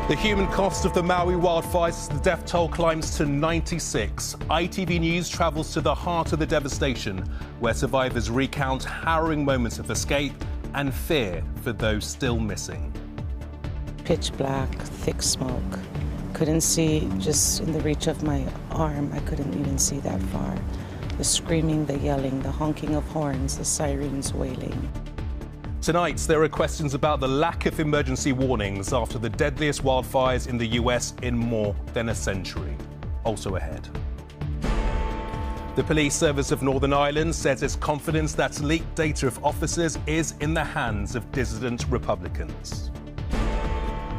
The human cost of the Maui wildfires, the death toll climbs to 96. ITV News travels to the heart of the devastation, where survivors recount harrowing moments of escape and fear for those still missing. Pitch black, thick smoke. Couldn't see, just in the reach of my arm, I couldn't even see that far. The screaming, the yelling, the honking of horns, the sirens wailing. Tonight, there are questions about the lack of emergency warnings after the deadliest wildfires in the US in more than a century. Also ahead. The police service of Northern Ireland says it's confident that leaked data of officers is in the hands of dissident Republicans.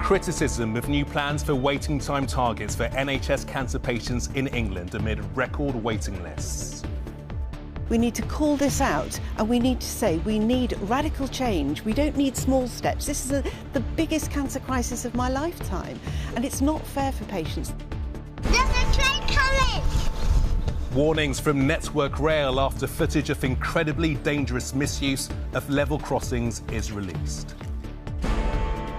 Criticism of new plans for waiting time targets for NHS cancer patients in England amid record waiting lists. We need to call this out and we need to say we need radical change. We don't need small steps. This is the biggest cancer crisis of my lifetime and it's not fair for patients. There's a train coming! Warnings from Network Rail after footage of incredibly dangerous misuse of level crossings is released.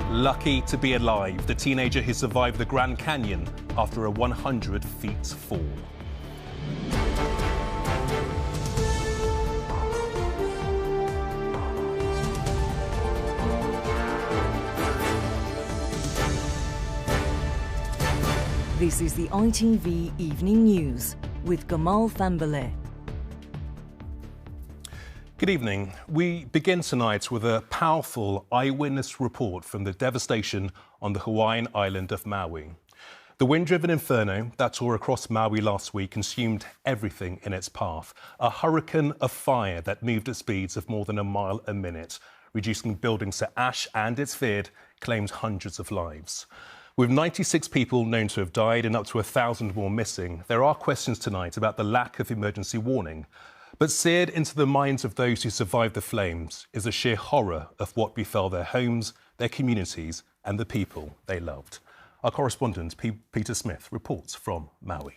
Lucky to be alive, the teenager who survived the Grand Canyon after a 100 feet fall. This is the ITV Evening News with Gamal Fahnbulleh. Good evening. We begin tonight with a powerful eyewitness report from the devastation on the Hawaiian island of Maui. The wind-driven inferno that tore across Maui last week consumed everything in its path. A hurricane of fire that moved at speeds of more than a mile a minute, reducing buildings to ash and, it's feared, claimed hundreds of lives. With 96 people known to have died and up to 1,000 more missing, there are questions tonight about the lack of emergency warning. But seared into the minds of those who survived the flames is the sheer horror of what befell their homes, their communities and the people they loved. Our correspondent, Peter Smith, reports from Maui.